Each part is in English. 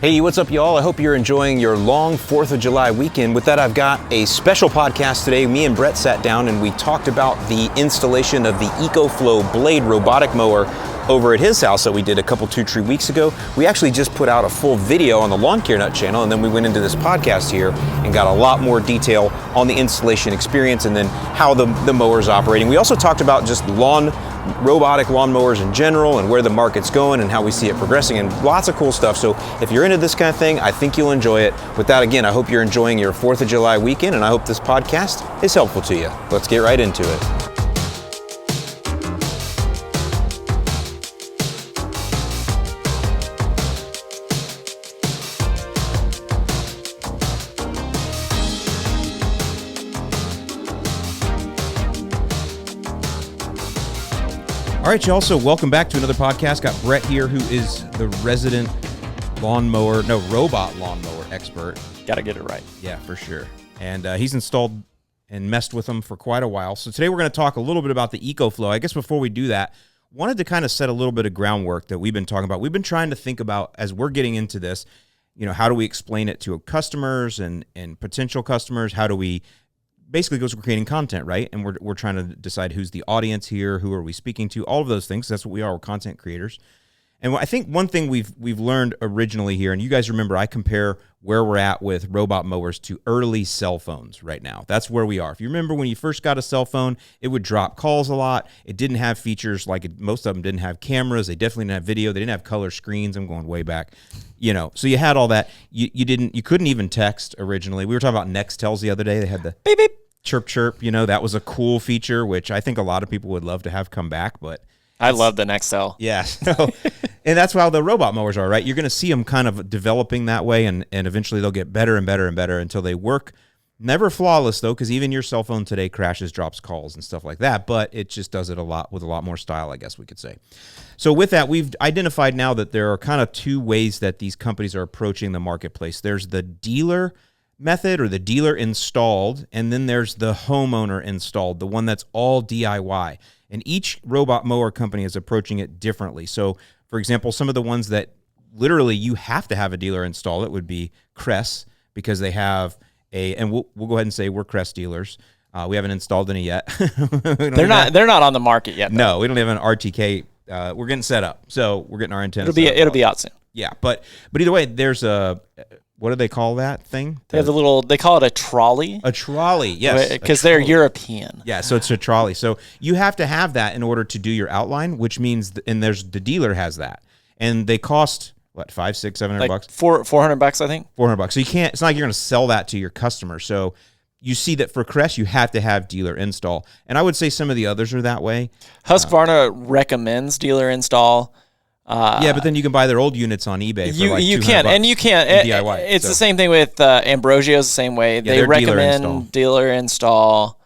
Hey, what's up, y'all? I hope you're enjoying your long 4th of July weekend. With that, I've got a special podcast today. Me and Brett sat down and we talked about the installation of the EcoFlow Blade robotic mower over at his house that we did a couple 2-3 weeks ago. We actually just put out a full video on the Lawn Care Nut channel, and then we went into this podcast here and got a lot more detail on the installation experience and then how the mower's operating. We also talked about just robotic lawn mowers in general and where the market's going and how we see it progressing and lots of cool stuff. So if you're into this kind of thing, I think you'll enjoy it. With that, again, I hope you're enjoying your 4th of July weekend, and I hope this podcast is helpful to you. Let's get right into it. All right, y'all, so welcome back to another podcast. Got Brett here, who is the resident robot lawnmower expert. Got to get it right. Yeah, for sure. And he's installed and messed with them for quite a while. So today we're going to talk a little bit about the EcoFlow. I guess before we do that, wanted to kind of set a little bit of groundwork that we've been talking about. We've been trying to think about, as we're getting into this, how do we explain it to customers and potential customers? How do we basically goes we're creating content, right? And we're trying to decide who's the audience here, who are we speaking to, all of those things. That's what we are. We're content creators. And I think one thing we've learned originally here, and you guys remember, I compare where we're at with robot mowers to early cell phones right now. That's where we are. If you remember when you first got a cell phone, it would drop calls a lot. It didn't have features most of them didn't have cameras. They definitely didn't have video. They didn't have color screens. I'm going way back. So you had all that. You couldn't even text originally. We were talking about Nextels the other day. They had the beep beep, chirp chirp. That was a cool feature, which I think a lot of people would love to have come back, but I love the Nextel. Yeah. So, and that's how the robot mowers are, right? You're going to see them kind of developing that way, and eventually they'll get better and better and better until they work. Never flawless, though, because even your cell phone today crashes, drops calls, and stuff like that, but it just does it with a lot more style, I guess we could say. So with that, we've identified now that there are kind of two ways that these companies are approaching the marketplace. There's the dealer method, or the dealer installed, and then there's the homeowner installed, the one that's all DIY. And each robot mower company is approaching it differently. So, for example, some of the ones that literally you have to have a dealer install it would be Crest, because they have and we'll go ahead and say we're Crest dealers. We haven't installed any yet. They're not on the market yet, though. No, we don't have an RTK. We're getting set up, so we're getting our antennas. It'll be out soon. Yeah, but either way, there's a. What do they call that thing? They call it a trolley. A trolley, yes. Because they're European. Yeah, so it's a trolley. So you have to have that in order to do your outline, which means, and the dealer has that. And they cost, what, $500, $600, $700 bucks? $400, I think. $400. So it's not like you're going to sell that to your customer. So you see that for Crest, you have to have dealer install. And I would say some of the others are that way. Husqvarna recommends dealer install. Yeah, but then you can buy their old units on eBay for you can, and you can. DIY. It's the same thing with Ambrosio's the same way. They recommend dealer install.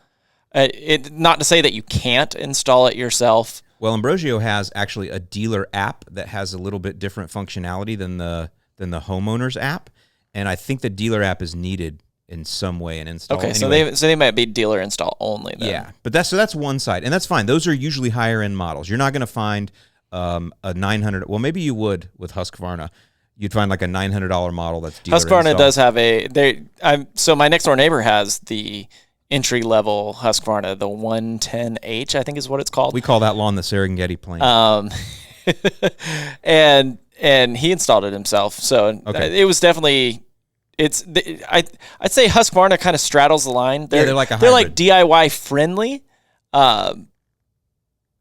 Not to say that you can't install it yourself. Well, Ambrosio has actually a dealer app that has a little bit different functionality than the homeowner's app, and I think the dealer app is needed in some way and install. Okay, anyway. so they might be dealer install only then. Yeah, but that's one side, and that's fine. Those are usually higher end models. You're not going to find a 900. Well, maybe you would with Husqvarna. You'd find like a $900 model that's dealer Husqvarna installed. does have so my next door neighbor has the entry level Husqvarna, the 110H, I think is what it's called. We call that lawn the Serengeti plain. And he installed it himself. So it was definitely. I'd say Husqvarna kind of straddles the line. They're like a hybrid. They're like DIY friendly.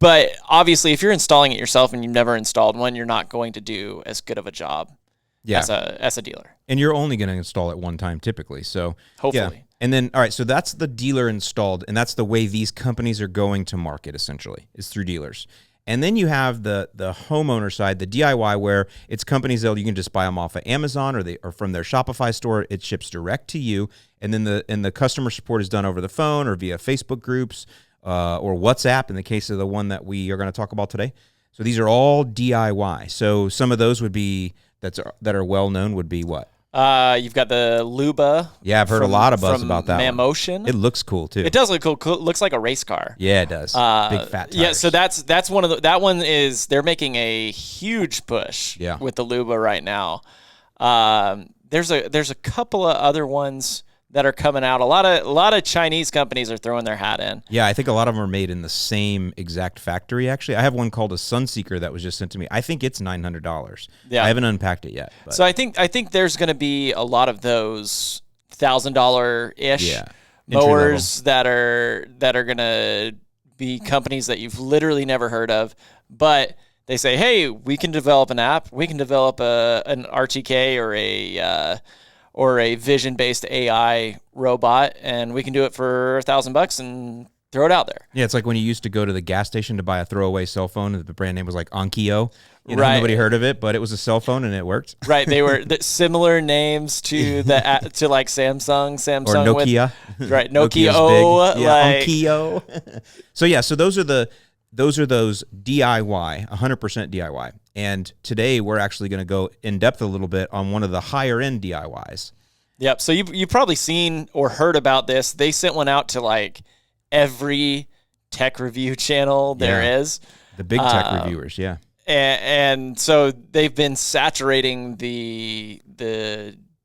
But obviously, if you're installing it yourself and you've never installed one, you're not going to do as good of a job as a dealer. And you're only going to install it one time typically. So hopefully. Yeah. And then, all right, so that's the dealer installed, and that's the way these companies are going to market, essentially, is through dealers. And then you have the homeowner side, the DIY, where it's companies that you can just buy them off of Amazon or from their Shopify store. It ships direct to you, and then the customer support is done over the phone or via Facebook groups, or WhatsApp in the case of the one that we are going to talk about today. So these are all DIY. So some of those would be that are well known would be what? You've got the Luba. Yeah, I've heard a lot of buzz about that. Mammotion. It looks cool too. It does look cool. It looks like a race car. Yeah, it does. Big fat tires. Yeah, so that's one of that one is they're making a huge push with the Luba right now. There's a couple of other ones that are coming out. A lot of Chinese companies are throwing their hat in. Yeah, I think a lot of them are made in the same exact factory, actually. I have one called a Sunseeker that was just sent to me. I think it's $900. Yeah. I haven't unpacked it yet. But. So I think there's going to be a lot of those $1,000-ish mowers that are going to be companies that you've literally never heard of, but they say, hey, we can develop an app, we can develop an RTK or a vision-based AI robot, and we can do it for $1,000 and throw it out there. Yeah, it's like when you used to go to the gas station to buy a throwaway cell phone, and the brand name was like Onkyo. Nobody heard of it, but it was a cell phone and it worked. Right, they were similar names to to like Samsung or Nokia. Right, Nokia. Onkyo. So those are those DIY, 100% DIY. And today we're actually going to go in depth a little bit on one of the higher end DIYs. Yep. So you've probably seen or heard about this. They sent one out to like every tech review channel there is. The big tech reviewers, yeah. And so they've been saturating the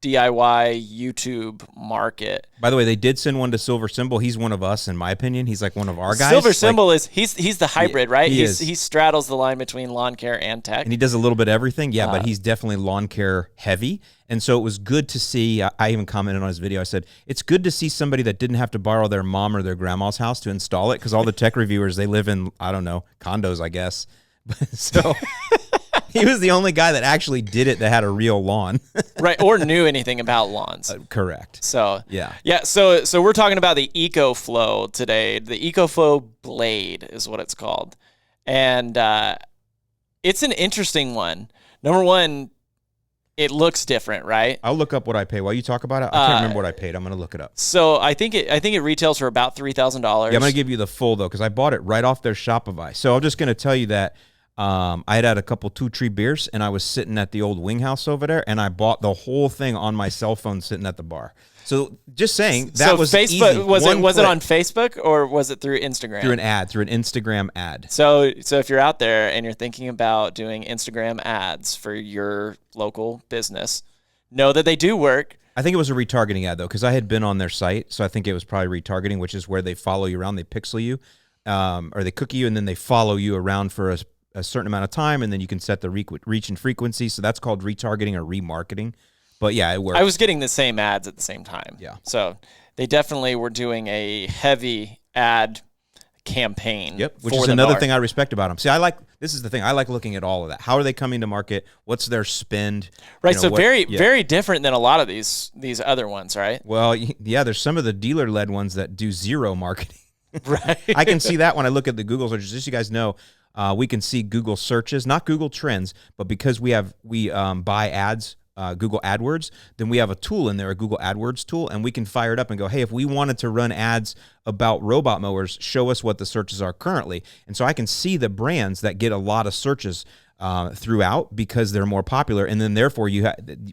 DIY YouTube market. By the way, they did send one to Silver Symbol. He's one of us, in my opinion. He's like one of our guys. Silver Symbol is he's the hybrid, right? He straddles the line between lawn care and tech. And he does a little bit of everything, but he's definitely lawn care heavy. And so it was good to see, I even commented on his video, I said, it's good to see somebody that didn't have to borrow their mom or their grandma's house to install it, because all the tech reviewers, they live in, I don't know, condos, I guess. So... He was the only guy that actually did it that had a real lawn. Right, or knew anything about lawns. Correct. So, yeah. So we're talking about the EcoFlow today. The EcoFlow Blade is what it's called. And it's an interesting one. Number one, it looks different, right? I'll look up what I pay. While you talk about it, I can't remember what I paid. I'm going to look it up. So I think it retails for about $3,000. Yeah, I'm going to give you the full, though, because I bought it right off their Shopify. So I'm just going to tell you that I had a couple 2-Tree beers, and I was sitting at the old wing house over there, and I bought the whole thing on my cell phone sitting at the bar. So just saying, that was Facebook, easy. Was it on Facebook, or was it through Instagram? Through an Instagram ad. So if you're out there and you're thinking about doing Instagram ads for your local business, know that they do work. I think it was a retargeting ad, though, because I had been on their site, so I think it was probably retargeting, which is where they follow you around, they pixel you, or they cookie you, and then they follow you around for a certain amount of time, and then you can set the reach and frequency. So that's called retargeting or remarketing. But yeah, it works. I was getting the same ads at the same time. Yeah. So they definitely were doing a heavy ad campaign. Yep. Which is another thing I respect about them. See, this is the thing. I like looking at all of that. How are they coming to market? What's their spend? Right. Very different than a lot of these other ones, right? Well, yeah, there's some of the dealer-led ones that do zero marketing. Right. I can see that when I look at the Google searches. Just so you guys know, we can see Google searches, not Google Trends, but because we buy ads, Google AdWords, then we have a tool in there, a Google AdWords tool, and we can fire it up and go, hey, if we wanted to run ads about robot mowers, show us what the searches are currently. And so I can see the brands that get a lot of searches throughout because they're more popular, and then therefore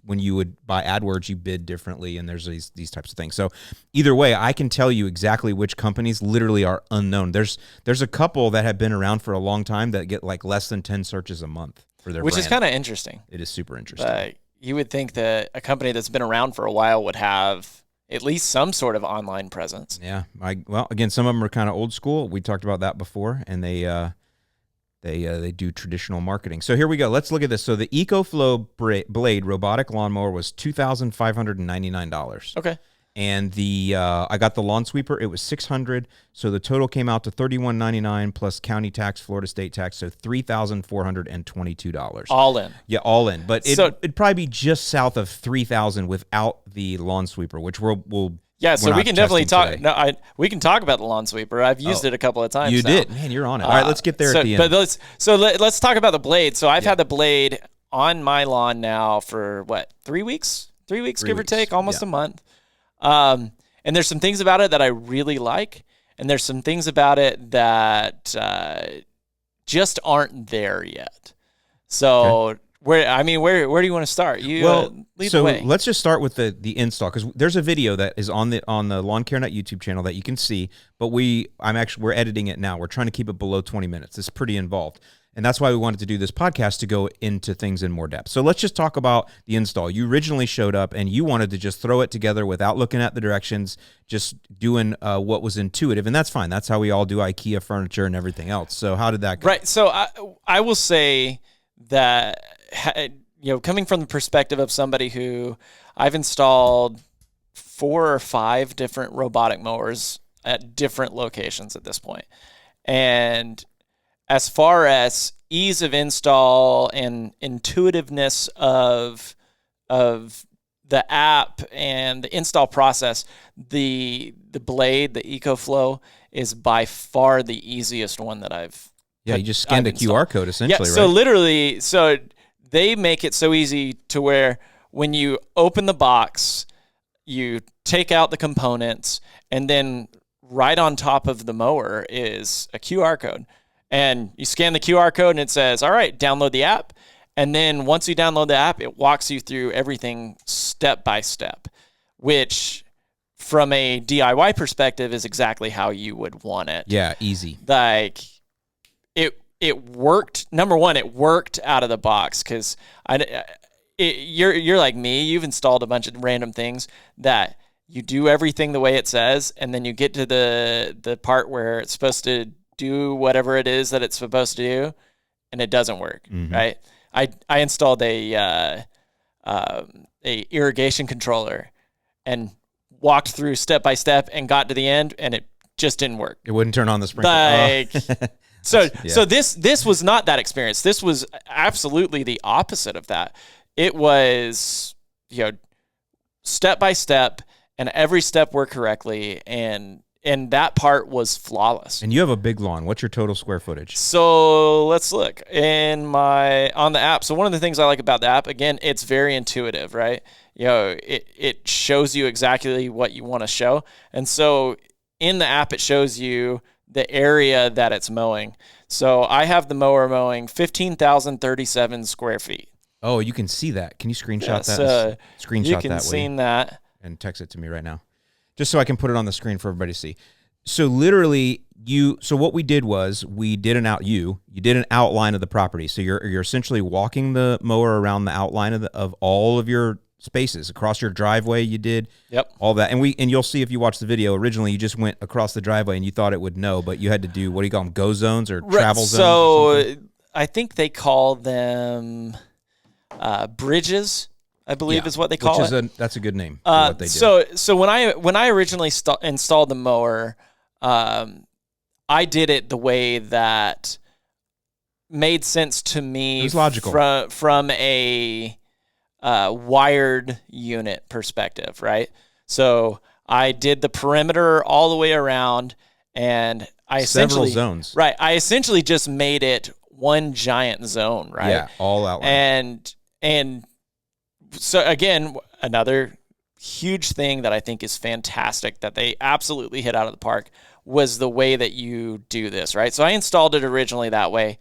when you would buy AdWords, you bid differently, and there's these types of things. So either way, I can tell you exactly which companies literally are unknown. There's a couple that have been around for a long time that get like less than 10 searches a month for their brand. Which is kind of interesting. It is super interesting. But you would think that a company that's been around for a while would have at least some sort of online presence. Yeah. Well, again, some of them are kind of old school. We talked about that before, and they do traditional marketing. So here we go. Let's look at this. So the EcoFlow Blade robotic lawnmower was $2,599. Okay. And I got the lawn sweeper. It was $600. So the total came out to $31.99 plus county tax, Florida state tax, so $3,422. All in. Yeah, all in. But it'd probably be just south of $3,000 without the lawn sweeper, which we'll. Yeah, so we can definitely talk. Today. No, we can talk about the lawn sweeper. I've used it a couple of times. You did, man. You're on it. All right, let's get there at the end. But let's talk about the blade. So I've had the blade on my lawn now for what, 3 weeks? 3 weeks, give or take, almost a month. And there's some things about it that I really like, and there's some things about it that just aren't there yet. So. Okay. Where do you want to start? Lead the way. Let's just start with the install, because there's a video that is on the Lawn Care Nut YouTube channel that you can see, but we're editing it now. We're trying to keep it below 20 minutes. It's pretty involved. And that's why we wanted to do this podcast, to go into things in more depth. So let's just talk about the install. You originally showed up and you wanted to just throw it together without looking at the directions, just doing what was intuitive. And that's fine. That's how we all do IKEA furniture and everything else. So how did that go? Right. So I will say that, coming from the perspective of somebody who I've installed 4 or 5 different robotic mowers at different locations at this point. And as far as ease of install and intuitiveness of the app and the install process, the Blade, the EcoFlow, is by far the easiest one that I've you just scanned a QR code essentially, right? So right? literally, they make it so easy to where when you open the box, you take out the components, and then right on top of the mower is a QR code. And you scan the QR code and it says, all right, download the app. And then once you download the app, it walks you through everything step by step, which from a DIY perspective is exactly how you would want it. Yeah, easy. Like it worked. Number one, it worked out of the box, because you're like me. You've installed a bunch of random things that you do everything the way it says, and then you get to the part where it's supposed to do whatever it is that it's supposed to do, and it doesn't work, right? I installed a irrigation controller and walked through step by step and got to the end, and it just didn't work. It wouldn't turn on the sprinkler. Like, so this was not that experience. This was absolutely the opposite of that. It was, step by step, and every step worked correctly, and that part was flawless. And you have a big lawn. What's your total square footage? So let's look on the app. So one of the things I like about the app, again, it's very intuitive, right? It shows you exactly what you want to show. And so in the app, it shows you the area that it's mowing. So I have the mower mowing 15,037 square feet. Oh, you can see that. Can you screenshot that? You can see that. And text it to me right now, just so I can put it on the screen for everybody to see. So literally, so what we did was you did an outline of the property. So you're essentially walking the mower around the outline of all of your spaces across your driveway. You did all that, and you'll see if you watch the video. Originally, you just went across the driveway and you thought it would know, but you had to do, what do you call them, go zones or travel zones? So I think they call them bridges, I believe is what they call it. That's a good name for what they do. So when I originally installed the mower, I did it the way that made sense to me. It was logical from a wired unit perspective, right? So I did the perimeter all the way around, and I several zones. Right, I essentially just made it one giant zone, right? Yeah, all outlined. And so again, another huge thing that I think is fantastic that they absolutely hit out of the park was the way that you do this, right? So I installed it originally that way,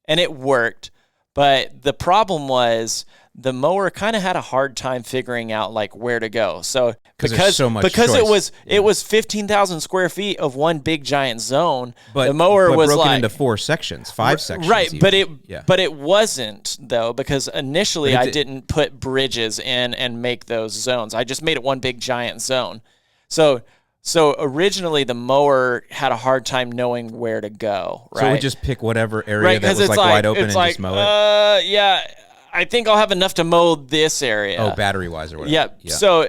and it worked. But the problem was the mower kind of had a hard time figuring out like where to go. So because so much choice. It was 15,000 square feet of one big giant zone. But the mower was broken like into 4 sections, 5 sections. Right, even. but it wasn't though, because initially I didn't put bridges in and make those zones. I just made it one big giant zone. So originally the mower had a hard time knowing where to go, right? So we just pick whatever area that was like wide open and just mow it? Yeah, I think I'll have enough to mow this area. Oh, battery-wise or whatever. Yeah. So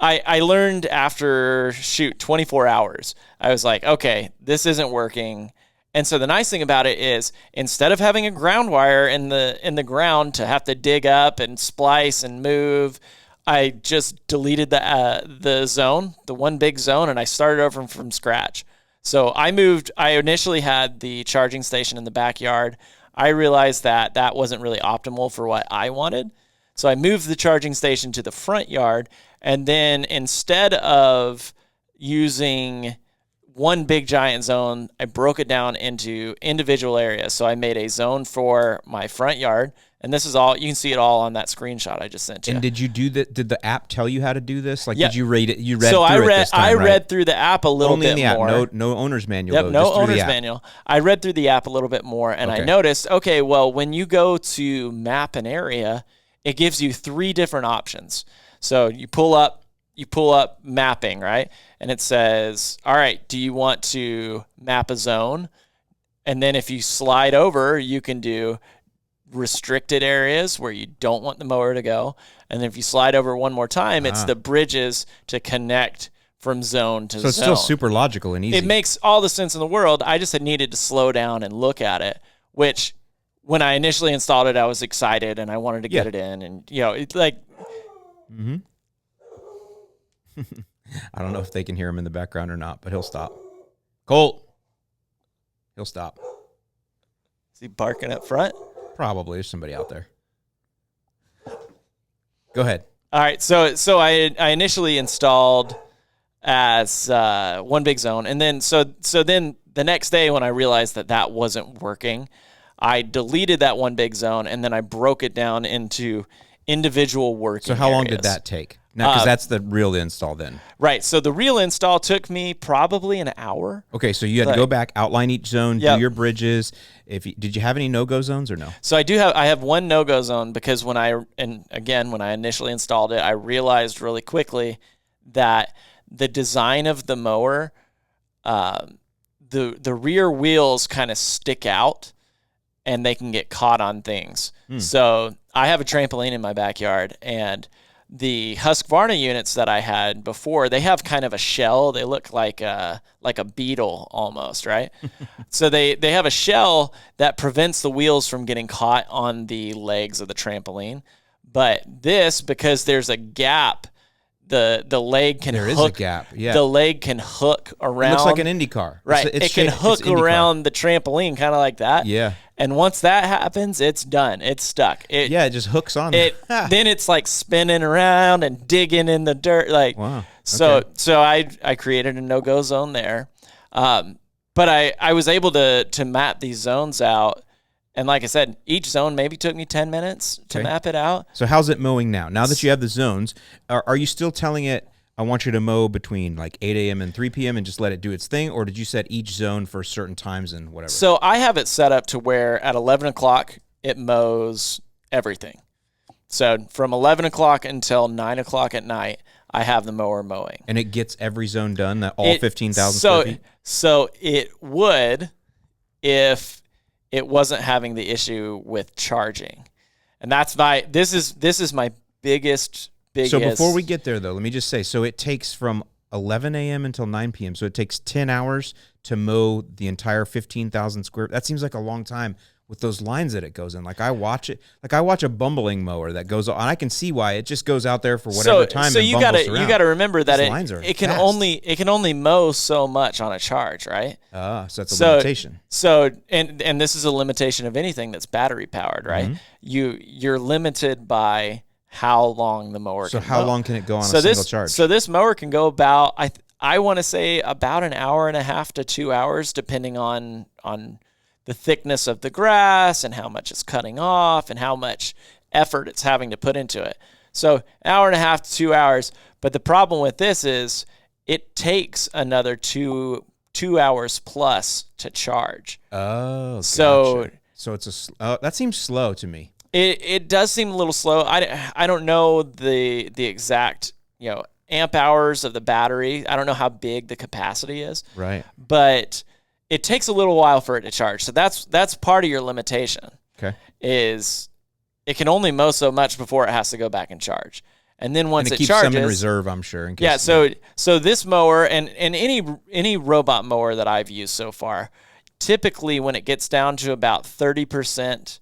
I learned after, 24 hours. I was like, okay, this isn't working. And so the nice thing about it is, instead of having a ground wire in the ground to have to dig up and splice and move, I just deleted the zone, the one big zone, and I started over from scratch. So I initially had the charging station in the backyard. I realized that wasn't really optimal for what I wanted. So I moved the charging station to the front yard, and then instead of using one big giant zone, I broke it down into individual areas. So I made a zone for my front yard, And this is all, you can see it all on that screenshot I just sent you. And did you do that? Did the app tell you how to do this? Like, yeah. did you read it? You read so through it this time, I right? read through the app a little Only bit in the app. more. No owner's manual. Yep, though, no just through owner's the app. manual. I read through the app a little bit more, and I noticed, okay, well, when you go to map an area, it gives you 3 different options. So you pull up mapping, right? And it says, all right, do you want to map a zone? And then if you slide over, you can do restricted areas where you don't want the mower to go. And then if you slide over one more time, it's the bridges to connect from zone to zone. So it's still super logical and easy. It makes all the sense in the world. I just had needed to slow down and look at it, which when I initially installed it, I was excited and I wanted to get it in. And, it's like... Mm-hmm. I don't know if they can hear him in the background or not, but he'll stop. Colt. He'll stop. Is he barking up front? Probably. There's somebody out there. Go ahead. All right. So I initially installed as one big zone. And then so then the next day when I realized that wasn't working, I deleted that one big zone and then I broke it down into individual working So how long areas. did that take? Now, because that's the real install then. Right. So the real install took me probably an hour. Okay, so you had to go back, outline each zone, do your bridges. Did you have any no-go zones or no? So I have one no-go zone because when I initially installed it, I realized really quickly that the design of the mower, the rear wheels kind of stick out and they can get caught on things. So I have a trampoline in my backyard, and the Husqvarna units that I had before, they have kind of a shell. They look like a beetle almost, right? So they have a shell that prevents the wheels from getting caught on the legs of the trampoline. But this, because there's a gap, the leg can hook. There is a gap, yeah. The leg can hook around. It looks like an Indy car. Right. It can hook around the trampoline kind of like that. Yeah. And once that happens, it's done. It's stuck. It just hooks on. Then it's like spinning around and digging in the dirt. Like, wow. So I created a no-go zone there. But I was able to map these zones out. And like I said, each zone maybe took me 10 minutes to map it out. So how's it mowing now? Now that you have the zones, are you still telling it, I want you to mow between like 8 a.m. and 3 p.m. and just let it do its thing? Or did you set each zone for certain times and whatever? So I have it set up to where at 11 o'clock, it mows everything. So from 11 o'clock until 9 o'clock at night, I have the mower mowing. And it gets every zone done, all 15,000 square feet? So it would if it wasn't having the issue with charging. And that's this is my biggest. So before we get there, though, let me just say, so it takes from 11 a.m. until 9 p.m., so it takes 10 hours to mow the entire 15,000 square. That seems like a long time with those lines that it goes in. Like I watch a bumbling mower that goes on. I can see why it just goes out there for whatever time. So and you gotta remember that it can fast. only mow so much on a charge, right? So that's a limitation. So and this is a limitation of anything that's battery powered, right? Mm-hmm. You're limited by how long the mower can go. So how long can it go on a single charge? So this mower can go about, I want to say about an hour and a half to 2 hours, depending on the thickness of the grass and how much it's cutting off and how much effort it's having to put into it. So an hour and a half to 2 hours. But the problem with this is it takes another two hours plus to charge. Oh, gotcha. So it's that seems slow to me. It does seem a little slow. I don't know the exact amp hours of the battery. I don't know how big the capacity is. Right. But it takes a little while for it to charge. So that's part of your limitation. Okay. Is it can only mow so much before it has to go back and charge. And then once it it keeps charges, some in reserve, I'm sure. In case yeah. So this mower and any robot mower that I've used so far, typically when it gets down to about 30%.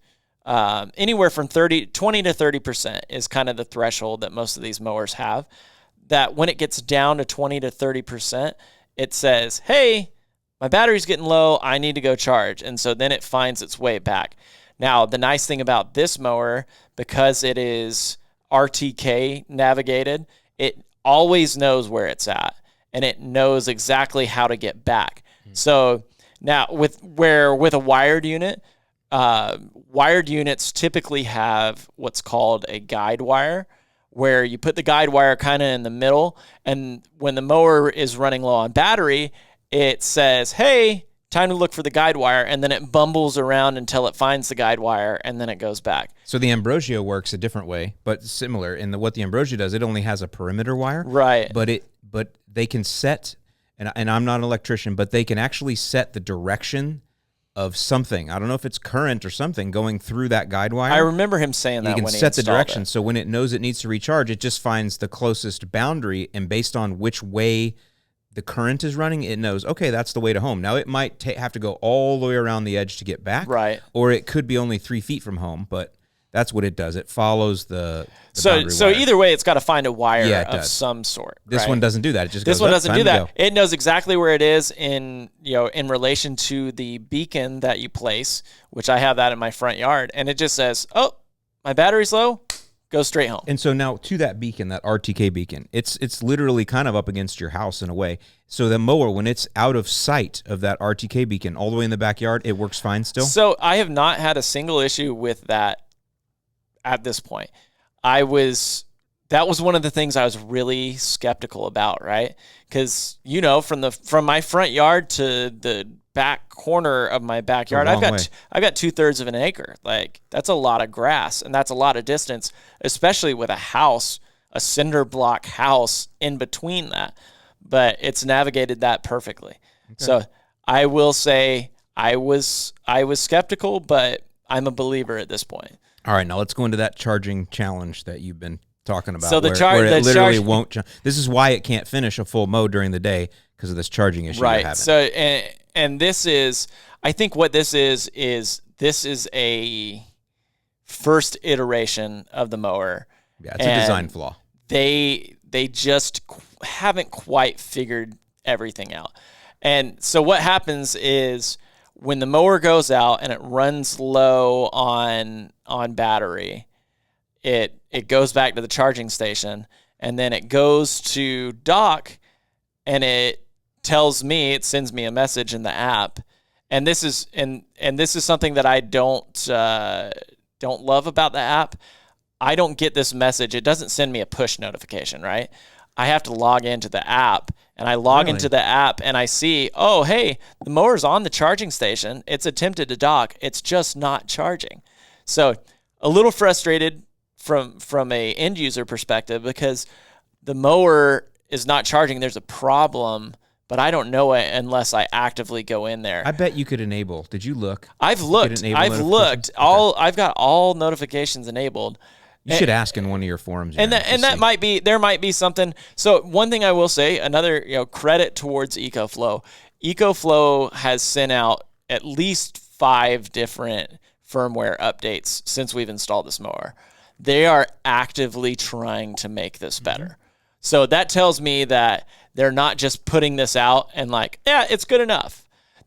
Anywhere from 20 to 30% is kind of the threshold that most of these mowers have. That when it gets down to 20 to 30%, it says, hey, my battery's getting low, I need to go charge. And so then it finds its way back. Now, the nice thing about this mower, because it is RTK navigated, it always knows where it's at, and it knows exactly how to get back. Mm-hmm. So now with a wired unit, wired units typically have what's called a guide wire, where you put the guide wire kind of in the middle, and when the mower is running low on battery, it says, hey, time to look for the guide wire, and then it bumbles around until it finds the guide wire, and then it goes back. So the Ambrosio works a different way, but similar. In what the Ambrosio does, it only has a perimeter wire. Right. But they can set, and I'm not an electrician, but they can actually set the direction of something. I don't know if it's current or something going through that guide wire. I remember him saying that you can when he set the direction. it. So when it knows it needs to recharge, it just finds the closest boundary, and based on which way the current is running, it knows, okay, that's the way to home. Now, it might have to go all the way around the edge to get back. Right. Or it could be only 3 feet from home, but that's what it does. It follows the so wire. Either way, it's got to find a wire of some sort. This one doesn't do that. It just this goes, one doesn't do that. Go. It knows exactly where it is in relation to the beacon that you place, which I have that in my front yard, and it just says, oh, my battery's low. Go straight home. And so now to that beacon, that RTK beacon, it's literally kind of up against your house in a way. So the mower, when it's out of sight of that RTK beacon all the way in the backyard, it works fine still? So I have not had a single issue with that at this point. That was one of the things I was really skeptical about, right? Because, from my front yard to the back corner of my backyard, I've got 2/3 of an acre. Like, that's a lot of grass, and that's a lot of distance, especially with a house, a cinder block house in between that. But it's navigated that perfectly. Okay. So I will say I was skeptical, but I'm a believer at this point. All right, now let's go into that charging challenge that you've been talking about. So where it literally won't. This is why it can't finish a full mow during the day, because of this charging issue you're having. So and this is, I think what this is this is a first iteration of the mower. Yeah, it's a design flaw. They just haven't quite figured everything out. And so what happens is when the mower goes out and it runs low on battery, it goes back to the charging station, and then it goes to dock, and it sends me a message in the app. And this is something that I don't love about the app. I don't get this message. It doesn't send me a push notification, right? I have to log into the app, and I log into the app, and I see, oh, hey, the mower's on the charging station. It's attempted to dock. It's just not charging. So a little frustrated from a end user perspective, because the mower is not charging. There's a problem, but I don't know it unless I actively go in there. I bet you could enable. Did you look? I've looked. I've got all notifications enabled. You should ask in one of your forums. There might be something. So one thing I will say, another credit towards EcoFlow. EcoFlow has sent out at least 5 different firmware updates since we've installed this mower. They are actively trying to make this better. So that tells me that they're not just putting this out and like, yeah, it's good enough.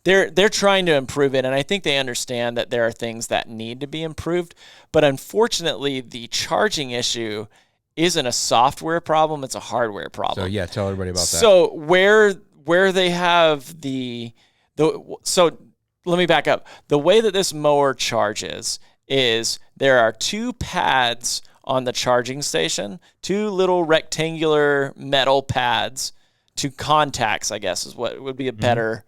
They're trying to improve it, and I think they understand that there are things that need to be improved. But unfortunately, the charging issue isn't a software problem; it's a hardware problem. So yeah, tell everybody about that. So where they have so let me back up. The way that this mower charges is there are 2 pads on the charging station, 2 little rectangular metal pads, 2 contacts, I guess is what would be a better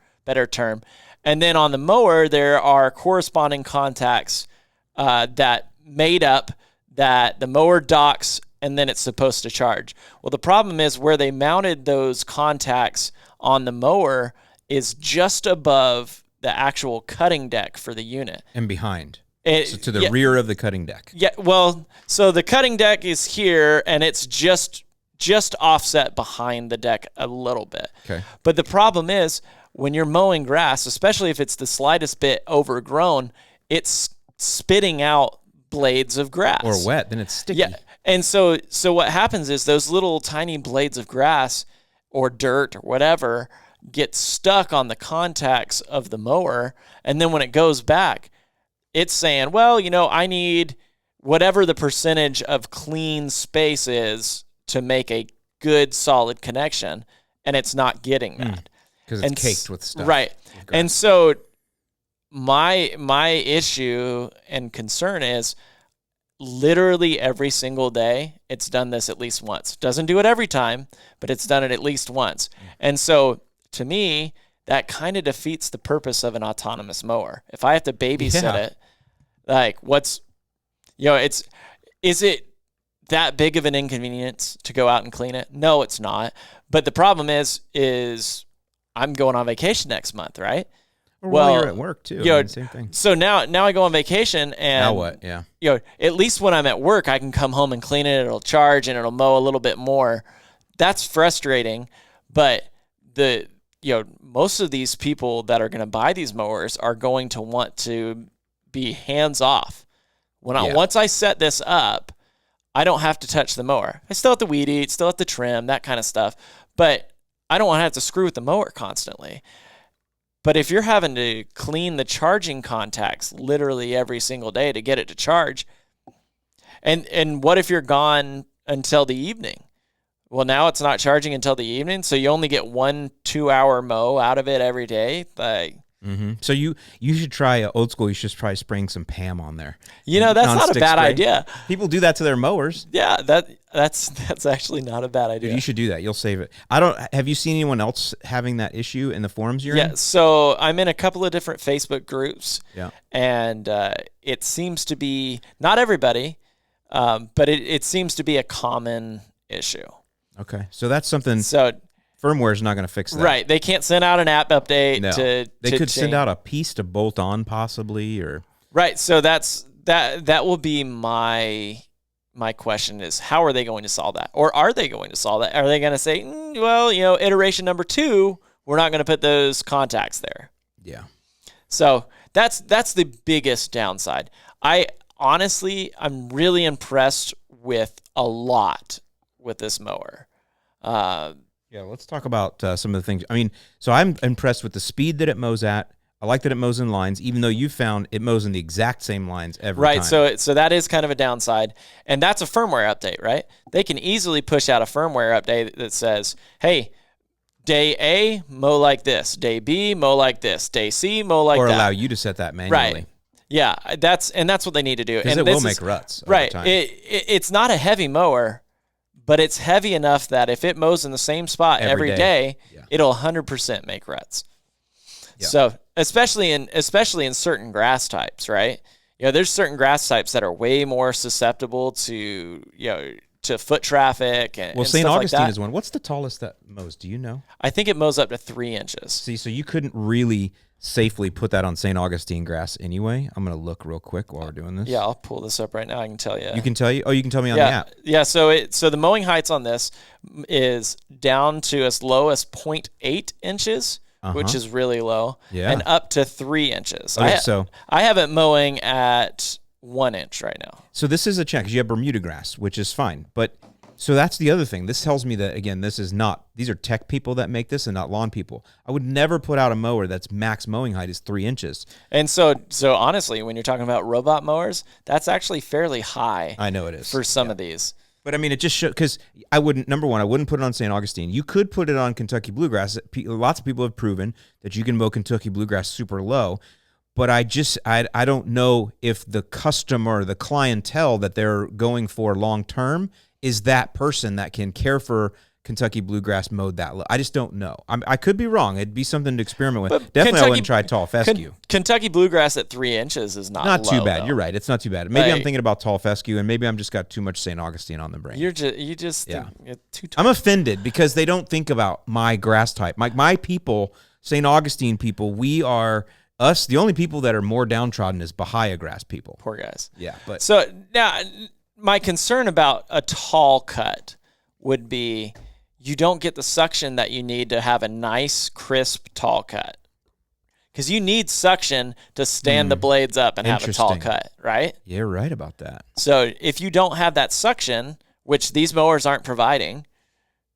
term. And then on the mower, there are corresponding contacts that made up that the mower docks, and then it's supposed to charge. Well, the problem is where they mounted those contacts on the mower is just above the actual cutting deck for the unit. And behind. So to the rear of the cutting deck. Yeah, well, so the cutting deck is here, and it's just offset behind the deck a little bit. Okay. But the problem is, when you're mowing grass, especially if it's the slightest bit overgrown, it's spitting out blades of grass. Or wet, then it's sticky. Yeah. And so what happens is those little tiny blades of grass or dirt or whatever get stuck on the contacts of the mower, and then when it goes back, it's saying, well, I need whatever the percentage of clean space is to make a good solid connection, and it's not getting that. Because it's caked with stuff. Right. And so my issue and concern is literally every single day it's done this at least once. Doesn't do it every time, but it's done it at least once. And so to me, that kind of defeats the purpose of an autonomous mower. If I have to babysit it, like is it that big of an inconvenience to go out and clean it? No, it's not. But the problem is I'm going on vacation next month, right? Or while you're at work too. Same thing. So now I go on vacation, and now what? Yeah. At least when I'm at work, I can come home and clean it. It'll charge and it'll mow a little bit more. That's frustrating, but most of these people that are going to buy these mowers are going to want to be hands off. Once I set this up, I don't have to touch the mower. I still have to weed eat, still have to trim, that kind of stuff, but I don't want to have to screw with the mower constantly. But if you're having to clean the charging contacts literally every single day to get it to charge, and what if you're gone until the evening? Well, now it's not charging until the evening, so you only get 1 2-hour mow out of it every day. So you should try old school. You should try spraying some Pam on there. That's not a bad idea. People do that to their mowers. Yeah, that's actually not a bad idea. Dude, you should do that. You'll save it. Have you seen anyone else having that issue in the forums you're in? Yeah, so I'm in a couple of different Facebook groups. Yeah. And it seems to be not everybody, but it seems to be a common issue. Okay. So that's something. So firmware is not going to fix that. Right. They can't send out an app update. No. They could send out a piece to bolt on possibly, or. Right. So that will be my question is, how are they going to solve that? Or are they going to solve that? Are they going to say, iteration number 2, we're not going to put those contacts there. Yeah. So that's the biggest downside. I'm really impressed with a lot with this mower. Yeah, let's talk about some of the things. I mean, so I'm impressed with the speed that it mows at. I like that it mows in lines, even though you found it mows in the exact same lines every time. Right, so that is kind of a downside. And that's a firmware update, right? They can easily push out a firmware update that says, hey, day A, mow like this. Day B, mow like this. Day C, mow like that. Or allow you to set that manually. Right. Yeah, that's what they need to do. Because it will make ruts over right. time. It's not a heavy mower, but it's heavy enough that if it mows in the same spot every day, it'll 100% make ruts. Yeah. So especially in certain grass types, right? There's certain grass types that are way more susceptible to foot traffic and St. Augustine like is one. What's the tallest that mows? Do you know? I think it mows up to 3 inches. See, so you couldn't really safely put that on St. Augustine grass anyway. I'm going to look real quick while we're doing this. Yeah, I'll pull this up right now. I can tell you. You can tell you? Oh, you can tell me on the app. Yeah, so the mowing heights on this is down to as low as 0.8 inches, which is really low, and up to 3 inches. Okay, I have it mowing at 1 inch right now. So this is a check because you have Bermuda grass, which is fine. But so that's the other thing. This tells me that, again, these are tech people that make this and not lawn people. I would never put out a mower that's max mowing height is 3 inches. And so honestly, when you're talking about robot mowers, that's actually fairly high. I know it is. For some of these. But I mean, it just shows, because I wouldn't put it on St. Augustine. You could put it on Kentucky Bluegrass. Lots of people have proven that you can mow Kentucky Bluegrass super low. But I don't know if the customer, the clientele that they're going for long term is that person that can care for Kentucky Bluegrass mowed that low. I just don't know. I could be wrong. It'd be something to experiment with. But Definitely, I wouldn't try tall fescue. Kentucky Bluegrass at 3 inches is not low, too bad. Though. You're right. It's not too bad. Maybe I'm thinking about tall fescue, and maybe I'm just got too much St. Augustine on the brain. You're just too tall. I'm offended because they don't think about my grass type. My people, St. Augustine people, we are us. The only people that are more downtrodden is Bahia grass people. Poor guys. Yeah, but so now my concern about a tall cut would be you don't get the suction that you need to have a nice, crisp, tall cut. Because you need suction to stand the blades up and have a tall cut, right? Yeah, you're right about that. So if you don't have that suction, which these mowers aren't providing.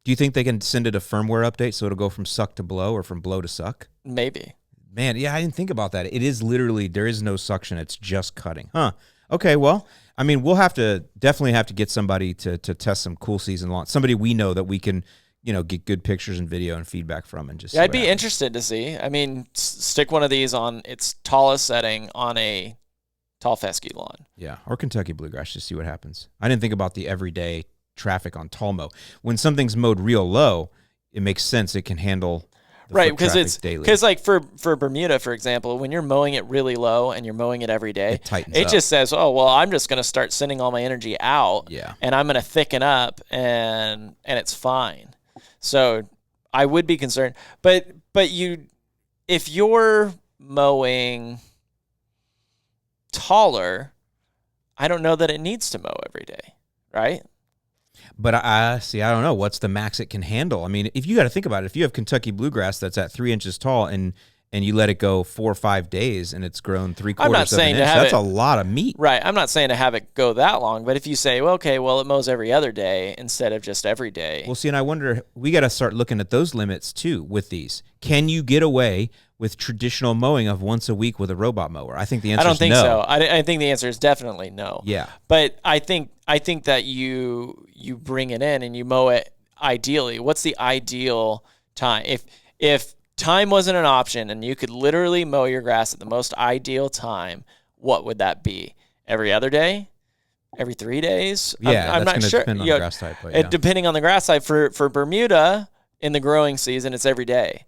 Do you think they can send it a firmware update so it'll go from suck to blow or from blow to suck? Maybe. Man, yeah, I didn't think about that. It is literally, there is no suction. It's just cutting. Huh. Okay, well, I mean, we'll definitely have to get somebody to test some cool season lawn. Somebody we know that we can get good pictures and video and feedback from, and just I'd be interested to see. I mean, stick one of these on its tallest setting on a tall fescue lawn. Yeah, or Kentucky bluegrass, just see what happens. I didn't think about the everyday traffic on tall mow. When something's mowed real low, it makes sense. It can handle right, because like for Bermuda, for example, when you're mowing it really low and you're mowing it every day, it just says, oh, well, I'm just going to start sending all my energy out, and I'm going to thicken up, and it's fine. So I would be concerned, but if you're mowing taller, I don't know that it needs to mow every day, right? But I don't know what's the max it can handle. I mean, if you got to think about it, if you have Kentucky bluegrass that's at 3 inches tall and you let it go 4 or 5 days and it's grown 3/4 of an inch, that's a lot of meat. Right. I'm not saying to have it go that long, but if you say, well, okay, well, it mows every other day instead of just every day. Well, see, and I wonder, we got to start looking at those limits too with these. Can you get away with traditional mowing of once a week with a robot mower? I think the answer is no. I don't think so. I think the answer is definitely no. Yeah. But I think that you bring it in and you mow it ideally. What's the ideal time? If time wasn't an option and you could literally mow your grass at the most ideal time, what would that be? Every other day? Every 3 days? Yeah, I'm not sure. Depend on the grass type. But depending on the grass type, for Bermuda in the growing season, it's every day.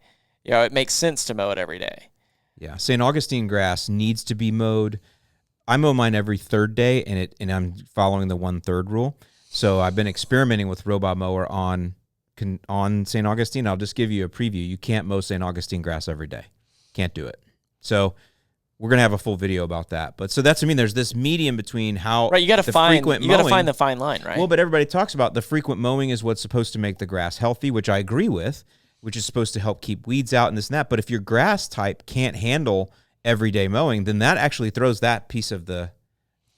It makes sense to mow it every day. Yeah, St. Augustine grass needs to be mowed. I mow mine every 3rd day, and I'm following the 1/3 rule. So I've been experimenting with robot mower on St. Augustine. I'll just give you a preview. You can't mow St. Augustine grass every day. Can't do it. So we're gonna have a full video about that. But so that's, I mean, there's this medium between how you got to find the fine line, right? Well, but everybody talks about the frequent mowing is what's supposed to make the grass healthy, which I agree with, which is supposed to help keep weeds out and this and that. But if your grass type can't handle everyday mowing, then that actually throws that piece of the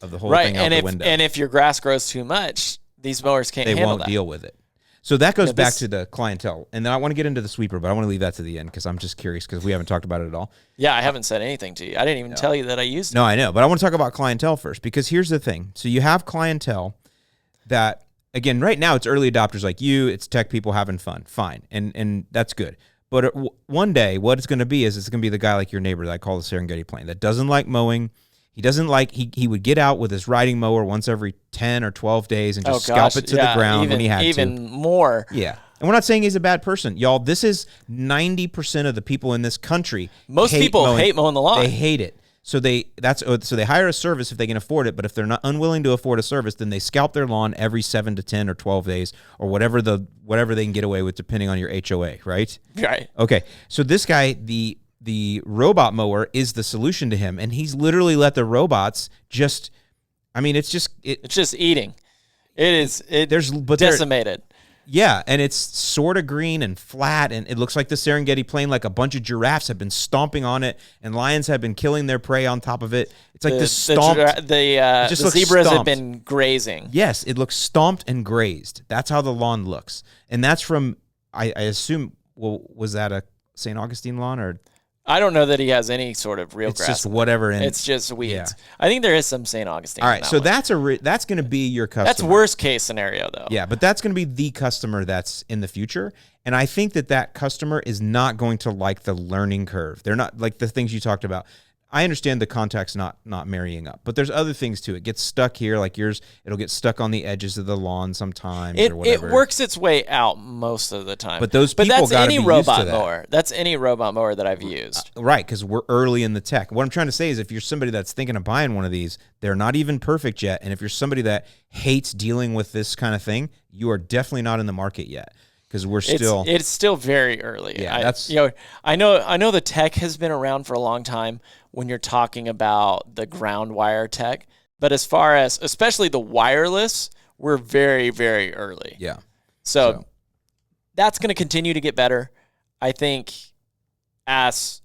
whole thing out the window. And if your grass grows too much, these mowers can't handle that. They won't deal with it. So that goes back to the clientele. And then I want to get into the sweeper, but I want to leave that to the end because I'm just curious because we haven't talked about it at all. Yeah, I haven't said anything to you. I didn't even tell you that I used it. No, I know. But I want to talk about clientele first because here's the thing. So you have clientele that, again, right now it's early adopters like you. It's tech people having fun. Fine. And that's good. But one day what it's going to be is it's going to be the guy like your neighbor that I call the Serengeti Plain that doesn't like mowing. He doesn't like, he would get out with his riding mower once every 10 or 12 days and just scalp it to the ground when he had to. Even more. Yeah. And we're not saying he's a bad person. Y'all, this is 90% of the people in this country. Most people hate mowing the lawn. They hate it. So they hire a service if they can afford it, but if they're not unwilling to afford a service, then they scalp their lawn every 7 to 10 or 12 days or whatever they can get away with depending on your HOA, right? Right. Okay. So this guy, the robot mower is the solution to him, and he's literally let the robots just, I mean, it's just eating. There's decimated. Yeah, and it's sort of green and flat, and it looks like the Serengeti Plain, like a bunch of giraffes have been stomping on it, and lions have been killing their prey on top of it. It's like this stomped. The zebras have been grazing. Yes, it looks stomped and grazed. That's how the lawn looks, and that's from, I assume, well, was that a St. Augustine lawn or? I don't know that he has any sort of real grass. It's just whatever. It's just weeds. Yeah. I think there is some St. Augustine. All right, so that's going to be your customer. That's worst case scenario, though. Yeah, but that's going to be the customer that's in the future, and I think that customer is not going to like the learning curve. They're not like the things you talked about. I understand the contact's not marrying up, but there's other things too. It gets stuck here, like yours. It'll get stuck on the edges of the lawn sometimes, or whatever. It works its way out most of the time. But that's any robot mower. That's any robot mower that I've used. Right, because we're early in the tech. What I'm trying to say is, if you're somebody that's thinking of buying one of these, they're not even perfect yet. And if you're somebody that hates dealing with this kind of thing, you are definitely not in the market yet. Because it's still very early. Yeah, I know the tech has been around for a long time when you're talking about the ground wire tech, but as far as especially the wireless, we're very, very early. Yeah. So that's going to continue to get better. I think as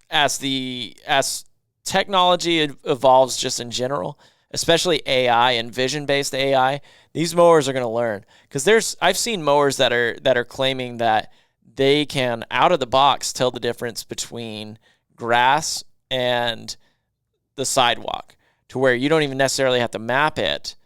technology evolves just in general, especially AI and vision-based AI, these mowers are going to learn. Because I've seen mowers that are claiming that they can, out of the box, tell the difference between grass and the sidewalk, to where you don't even necessarily have to map it.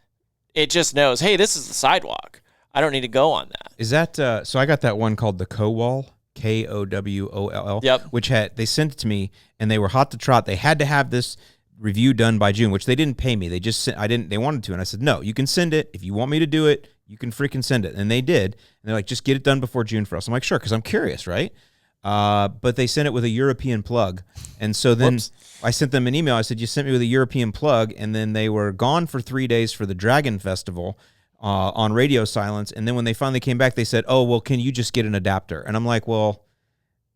It just knows, hey, this is the sidewalk. I don't need to go on that. Is that so? I got that one called the Kowall, Kowoll. Yep. Which they sent it to me, and they were hot to trot. They had to have this review done by June, which they didn't pay me. They just they wanted to, and I said, no, you can send it if you want me to do it. You can freaking send it, and they did. And they're like, just get it done before June for us. I'm like, sure, because I'm curious, right? But they sent it with a European plug, and so then Whoops. I sent them an email. I said, you sent me with a European plug, and then they were gone for 3 days for the Dragon Festival on radio silence, and then when they finally came back, they said, oh, well, can you just get an adapter? And I'm like, well,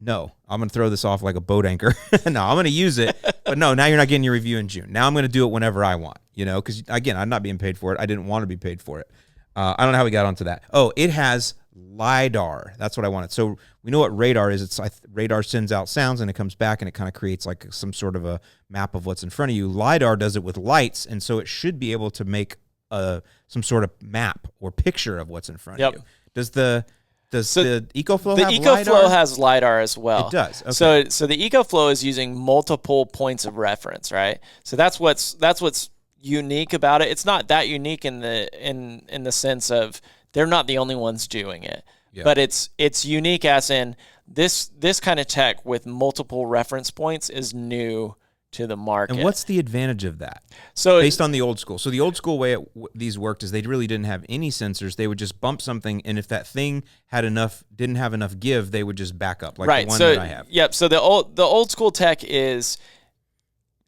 no, I'm going to throw this off like a boat anchor. No, I'm going to use it, but no, now you're not getting your review in June. Now I'm going to do it whenever I want, because, again, I'm not being paid for it. I didn't want to be paid for it. I don't know how we got onto that. Oh, it has LiDAR. That's what I wanted. So we know what radar is. Radar sends out sounds, and it comes back, and it kind of creates like some sort of a map of what's in front of you. LiDAR does it with lights, and so it should be able to make some sort of map or picture of what's in front of you. Does the EcoFlow have LiDAR? The EcoFlow has LiDAR as well. It does. Okay. So the EcoFlow is using multiple points of reference, right? So that's what's unique about it. It's not that unique in the sense of they're not the only ones doing it. Yeah. But it's unique as in this kind of tech with multiple reference points is new to the market. And what's the advantage of that? So based on the old school. So the old school way these worked is they really didn't have any sensors. They would just bump something, and if that thing didn't have enough give, they would just back up, like the one that I have. Yep. So the old school tech is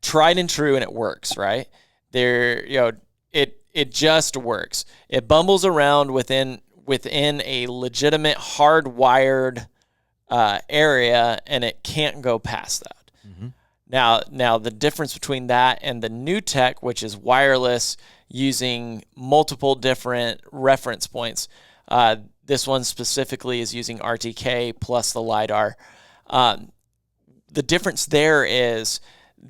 tried and true, and it works, right? It just works. It bumbles around within a legitimate hardwired area, and it can't go past that. Mm-hmm. Now the difference between that and the new tech, which is wireless using multiple different reference points, this one specifically is using RTK plus the LiDAR. The difference there is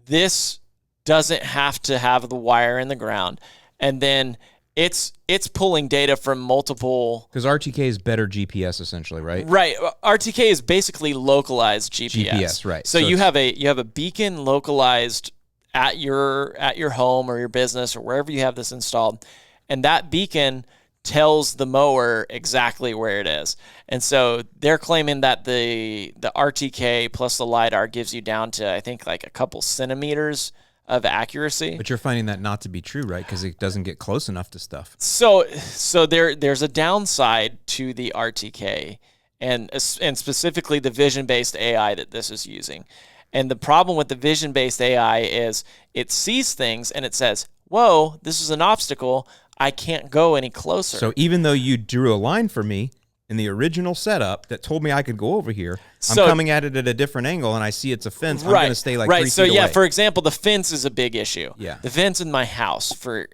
this doesn't have to have the wire in the ground, and then it's pulling data from multiple. Because RTK is better GPS, essentially, right? Right. RTK is basically localized GPS. GPS, right. So you have a beacon localized at your home or your business or wherever you have this installed, and that beacon tells the mower exactly where it is. And so they're claiming that the RTK plus the LiDAR gives you down to, I think, like a couple centimeters of accuracy. But you're finding that not to be true, right? Because it doesn't get close enough to stuff. So there's a downside to the RTK and specifically the vision-based AI that this is using. And the problem with the vision-based AI is it sees things and it says, whoa, this is an obstacle. I can't go any closer. So even though you drew a line for me in the original setup that told me I could go over here, I'm coming at it at a different angle, and I see it's a fence. I'm going to stay like 3 feet away. So for example, the fence is a big issue. Yeah. The fence in my house, for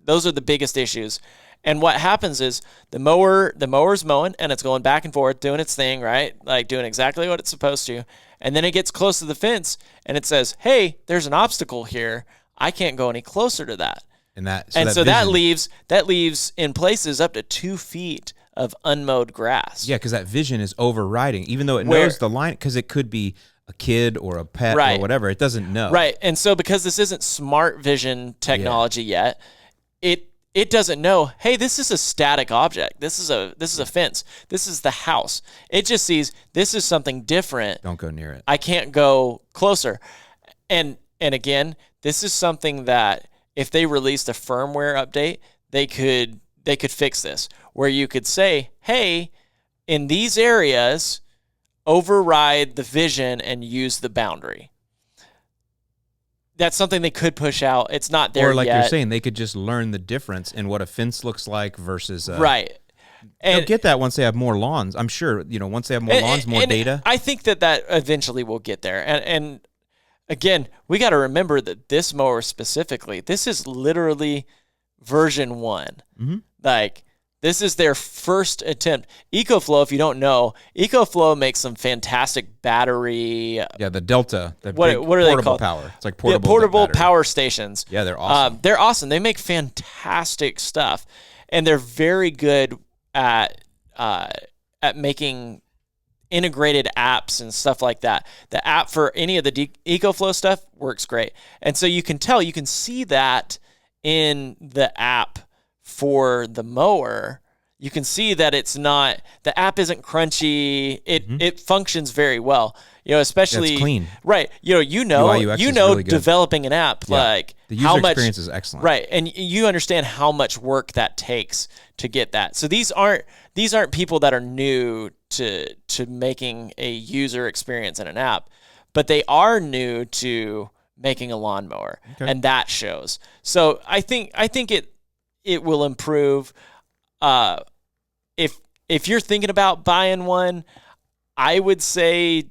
those are the biggest issues. And what happens is the mower's mowing, and it's going back and forth, doing its thing, right? Like doing exactly what it's supposed to. And then it gets close to the fence, and it says, hey, there's an obstacle here. I can't go any closer to that. That leaves in places up to 2 feet of unmowed grass. Yeah, because that vision is overriding, even though it knows the line, because it could be a kid or a pet or whatever. It doesn't know. Right, and so because this isn't smart vision technology yet, it doesn't know, hey, this is a static object. This is a fence. This is the house. It just sees this is something different. Don't go near it. I can't go closer. And again, this is something that if they released a firmware update, they could fix this, where you could say, hey, in these areas, override the vision and use the boundary. That's something they could push out. It's not there yet. Or like you're saying, they could just learn the difference in what a fence looks like versus right. And they'll get that once they have more lawns. I'm sure, once they have more lawns, more data. I think that eventually will get there. And again, we got to remember that this mower specifically, this is literally version 1. Mm-hmm. Like, this is their first attempt. EcoFlow, if you don't know, EcoFlow makes some fantastic battery. Yeah, the Delta. What are they called? Power. It's like portable power stations. Yeah, they're awesome. They make fantastic stuff, and they're very good at making integrated apps and stuff like that. The app for any of the EcoFlow stuff works great, and so you can see that in the app for the mower, you can see that it's not, the app isn't crunchy. It functions very well. Especially it's clean. Right. UI, UX is really good. Developing an app, like the user experience is excellent. Right. And you understand how much work that takes to get that. So these aren't people that are new to making a user experience in an app, but they are new to making a lawnmower, and that shows. So I think it will improve. If you're thinking about buying one, I would say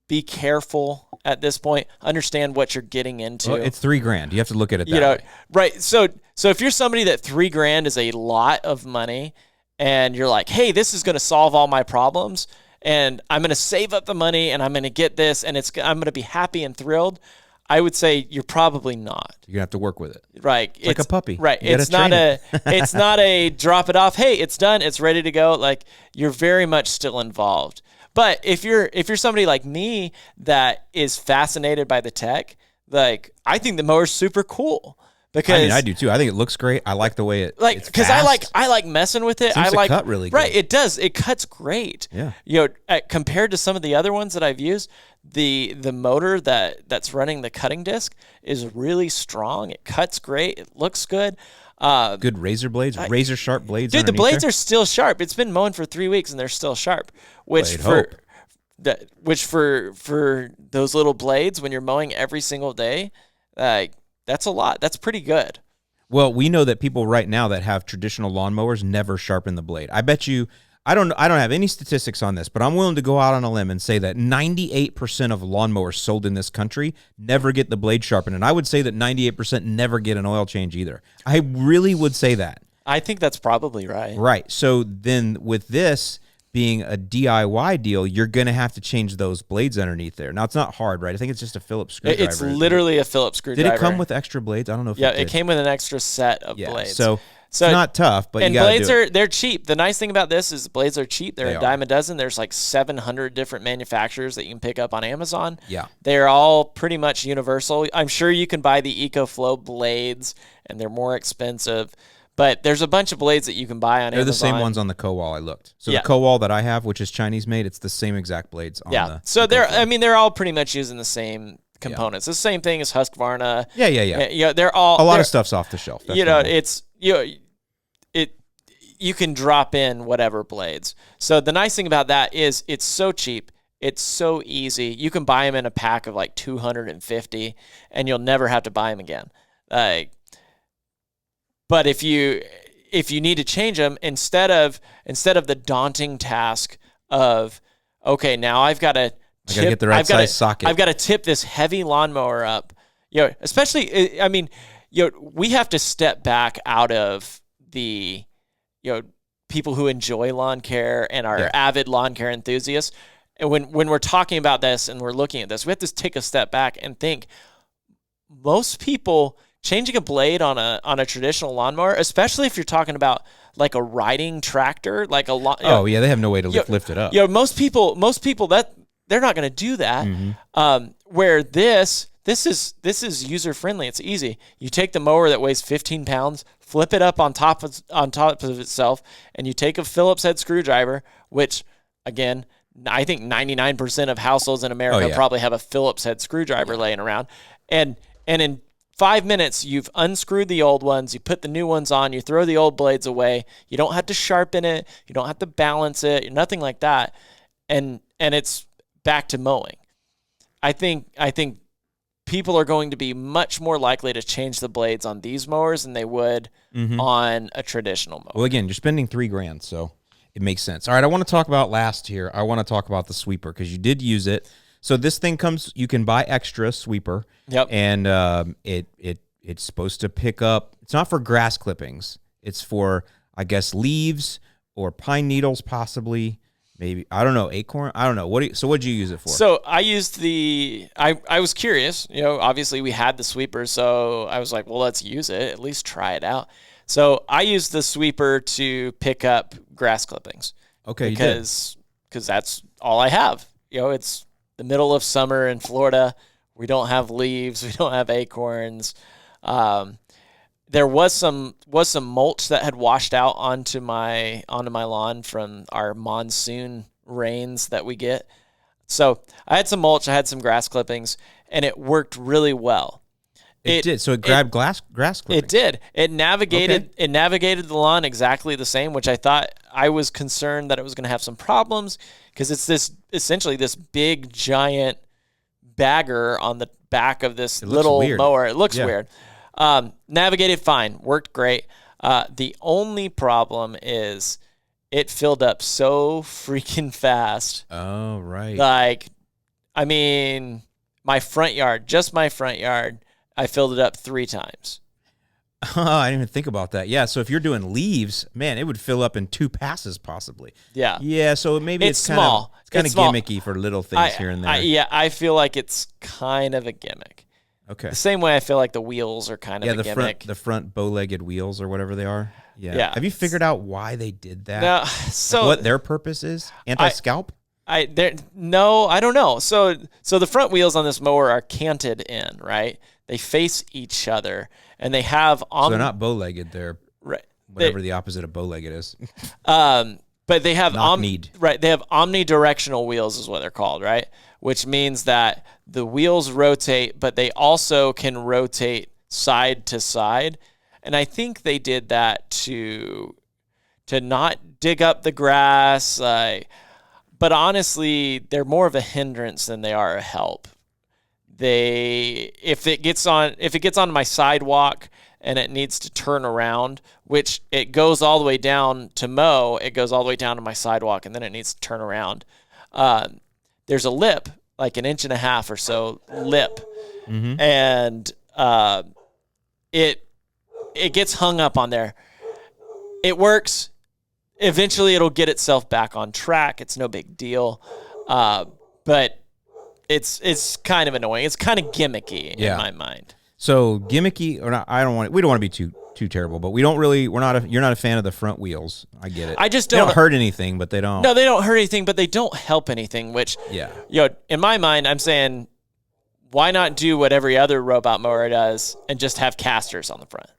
be careful at this point. Understand what you're getting into. Well, it's $3,000. You have to look at it that way. Right. So if you're somebody that $3,000 is a lot of money, and you're like, hey, this is going to solve all my problems, and I'm going to save up the money, and I'm going to get this, and I'm going to be happy and thrilled, I would say you're probably not. You're gonna have to work with it. Right. It's like a puppy. Right. It's not a drop it off. Hey, it's done. It's ready to go. Like, you're very much still involved. But if you're somebody like me that is fascinated by the tech, like, I think the mower's super cool. Because I do too. I think it looks great. I like the way it's because I like messing with it. Seems to cut really good. Right, it does. It cuts great. Yeah. Compared to some of the other ones that I've used, the motor that's running the cutting disc is really strong. It cuts great. It looks good. Good razor blades, razor sharp blades. Dude, the blades are still sharp. It's been mowing for 3 weeks and they're still sharp. Which for those little blades when you're mowing every single day, that's a lot. That's pretty good. Well, we know that people right now that have traditional lawnmowers never sharpen the blade. I bet you, I don't have any statistics on this, but I'm willing to go out on a limb and say that 98% of lawnmowers sold in this country never get the blade sharpened. And I would say that 98% never get an oil change either. I really would say that. I think that's probably right. Right. So then with this being a DIY deal, you're going to have to change those blades underneath there. Now, it's not hard, right? I think it's just a Phillips screwdriver. It's literally a Phillips screwdriver. Did it come with extra blades? I don't know if it came with an extra set of blades. So it's not tough, but and you got to blades do it. they're cheap. The nice thing about this is the blades are cheap. They're a dime a dozen. There's like 700 different manufacturers that you can pick up on Amazon. Yeah. They're all pretty much universal. I'm sure you can buy the EcoFlow blades, and they're more expensive. But there's a bunch of blades that you can buy on Amazon. They're the same ones on the Kowal I looked. So the Kowal that I have, which is Chinese made, it's the same exact blades on the So they're all pretty much using the same components. The same thing as Husqvarna. Yeah. They're all a lot of stuff's off the shelf. That's you can drop in whatever blades. So the nice thing about that is it's so cheap. It's so easy. You can buy them in a pack of like 250 and you'll never have to buy them again. But if you need to change them, instead of the daunting task of, okay, now I've got to get the right size socket. I've got to tip this heavy lawnmower up. Especially, we have to step back out of the, people who enjoy lawn care and are avid lawn care enthusiasts. And when we're talking about this and we're looking at this, we have to take a step back and think, most people changing a blade on a traditional lawnmower, especially if you're talking about like a riding tractor, like a they have no way to lift it up. Most people that they're not going to do that. Mm-hmm. Where this is user friendly. It's easy. You take the mower that weighs 15 pounds, flip it up on top of itself, and you take a Phillips head screwdriver, which again, I think 99% of households in America probably have a Phillips head screwdriver laying around, and in 5 minutes, you've unscrewed the old ones, you put the new ones on, you throw the old blades away. You don't have to sharpen it, you don't have to balance it, nothing like that. And it's back to mowing. I think people are going to be much more likely to change the blades on these mowers than they would on a traditional mower. Well, again, you're spending $3,000, so it makes sense. All right, I want to talk about I want to talk about the sweeper because you did use it. So this thing you can buy extra sweeper. Yep. And it's supposed to pick up, it's not for grass clippings. It's for, I guess, leaves or pine needles possibly. Maybe, I don't know, acorn? I don't know. What'd you use it for? So I used I was curious. Obviously we had the sweeper, so I was like, well, let's use it. At least try it out. So I used the sweeper to pick up grass clippings. Okay, because that's all I have. It's the middle of summer in Florida. We don't have leaves. We don't have acorns. there was some mulch that had washed out onto my lawn from our monsoon rains that we get. So I had some mulch, I had some grass clippings, and it worked really well. It did. So it grabbed grass clippings. It did. It navigated the lawn exactly the same, which I was concerned that it was going to have some problems because it's essentially this big giant bagger on the back of this little mower. It looks weird. Navigated fine, worked great. The only problem is it filled up so freaking fast. Oh, right. Like, I mean, my front yard, I filled it up 3 times. I didn't even think about that. Yeah, so if you're doing leaves, man, it would fill up in 2 passes possibly. Yeah. Yeah, so maybe it's small. It's kind of gimmicky for little things here and there. I feel like it's kind of a gimmick. Okay. The same way I feel like the wheels are kind of a gimmick. The front bow-legged wheels or whatever they are. Yeah. Have you figured out why they did that? No, so like what their purpose is? Anti-scalp? No, I don't know. So the front wheels on this mower are canted in, right? They face each other, and they have so they're not bow-legged. They're whatever the opposite of bow-legged is. But they have right. They have omnidirectional wheels, is what they're called, right? Which means that the wheels rotate, but they also can rotate side to side. And I think they did that to not dig up the grass. But honestly, they're more of a hindrance than they are a help. If it gets on my sidewalk and it needs to turn around, which it goes all the way down to mow, it goes all the way down to my sidewalk, and then it needs to turn around. There's a lip, like 1.5 inches or so lip, and it gets hung up on there. It works. Eventually, it'll get itself back on track. It's no big deal, but it's kind of annoying. It's kind of gimmicky in my mind. So gimmicky, or not, we don't want to be too terrible, but you're not a fan of the front wheels. I get it. I just they don't hurt anything, but they don't. No, they don't hurt anything, but they don't help anything. Which, in my mind, I'm saying, why not do what every other robot mower does and just have casters on the front?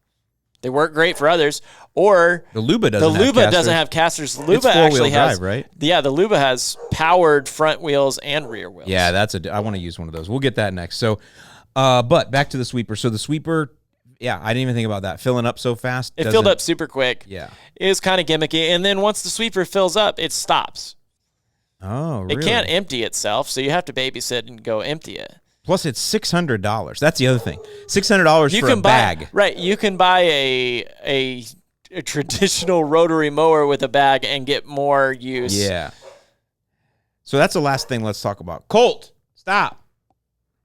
They work great for others. Or the Luba doesn't have casters. The Luba actually has drive, right? Yeah, the Luba has powered front wheels and rear wheels. Yeah, I want to use one of those. We'll get that next. So, but back to the sweeper. So the sweeper, I didn't even think about that. Filling up so fast. It filled up super quick. Yeah. It was kind of gimmicky. And then once the sweeper fills up, it stops. Oh, really? It can't empty itself, so you have to babysit and go empty it. Plus, it's $600. That's the other thing. $600 for a bag. Right. You can buy a traditional rotary mower with a bag and get more use. Yeah. So that's the last thing let's talk about. Colt, stop.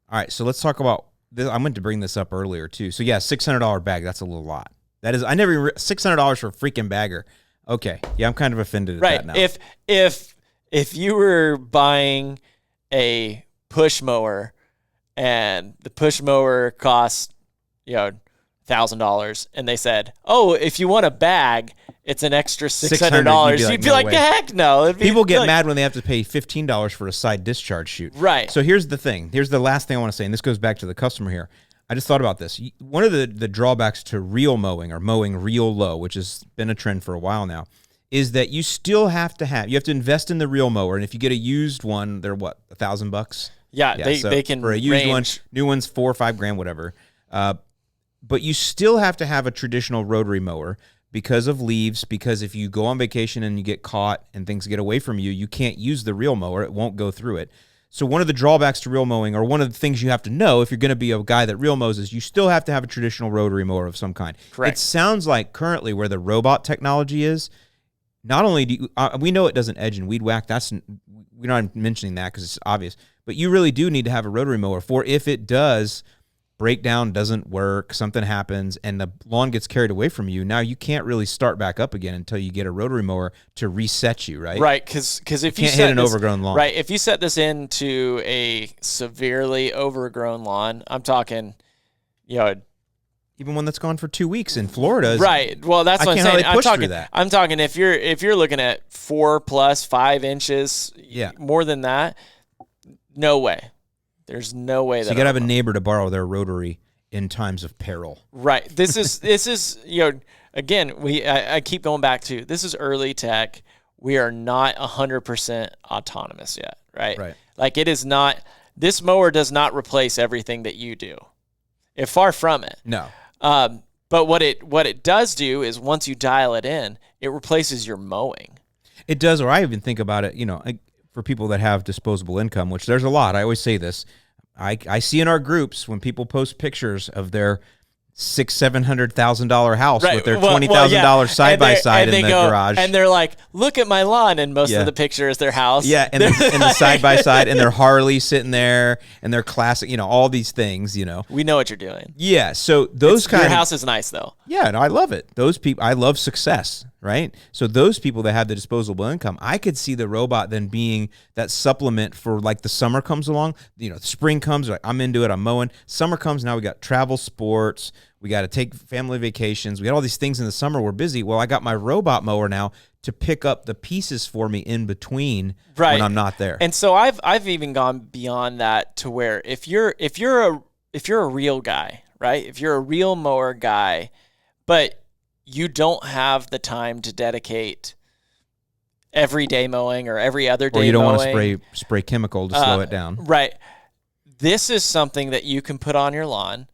All right, so let's talk about this. I meant to bring this up earlier, too. So, yeah, $600 bag. That's a little lot. That is, $600 for a freaking bagger. Okay. Yeah, I'm kind of offended at that now. If you were buying a push mower, and the push mower costs, $1,000, and they said, "Oh, if you want a bag, it's an extra $600." You'd be like, "Heck no!" People get mad when they have to pay $15 for a side discharge chute. Right. So here's the thing. Here's the last thing I want to say, and this goes back to the customer here. I just thought about this. One of the drawbacks to reel mowing or mowing real low, which has been a trend for a while now, is that you still have to invest in the reel mower, and if you get a used one, they're what, $1,000? Yeah, they can for a used one, new one's $4 or $5 whatever. But you still have to have a traditional rotary mower because of leaves. Because if you go on vacation and you get caught and things get away from you, you can't use the reel mower; it won't go through it. So one of the drawbacks to reel mowing, or one of the things you have to know if you're going to be a guy that reel mows, is you still have to have a traditional rotary mower of some kind. Correct. It sounds like currently where the robot technology is. Not only do you, we know it doesn't edge and weed whack. We're not mentioning that because it's obvious. But you really do need to have a rotary mower for if it does break down, doesn't work, something happens, and the lawn gets carried away from you. Now you can't really start back up again until you get a rotary mower to reset you, right? Right, because if you can't hit an overgrown lawn, right? If you set this into a severely overgrown lawn, I'm talking, even one that's gone for 2 weeks in Florida. Right. Well, that's what I'm saying. I'm talking if you're looking at 4 plus 5 inches, more than that, no way. There's no way so you got to have a neighbor to borrow their rotary in times of peril. Right. This is again, I keep going back to, this is early tech. We are not 100% autonomous yet, right? Right. Like, it is not, this mower does not replace everything that you do. Far from it. No. But what it does do is, once you dial it in, it replaces your mowing. It does, or I even think about it, for people that have disposable income, which there's a lot. I always say this. I see in our groups when people post pictures of their $600,000-$700,000 house with their $20,000 side by side in the garage, and they're like, "Look at my lawn," and most of the picture is their house. Yeah, and the side by side, and their Harley sitting there, and their classic, all these things. We know what you're doing. Yeah, so those your house is nice though. Yeah, no, I love it. Those people, I love success, right? So those people that have the disposable income, I could see the robot then being that supplement for, like, the summer comes along, spring comes, like, I'm into it, I'm mowing. Summer comes, now we got travel sports, we got to take family vacations, we got all these things in the summer, we're busy. Well, I got my robot mower now to pick up the pieces for me in between when I'm not there. And so I've even gone beyond that to where if you're a real guy, right? If you're a real mower guy, but you don't have the time to dedicate every day mowing or every other day mowing. Or you don't want to spray chemical to slow it down. Right. This is something that you can put on your lawn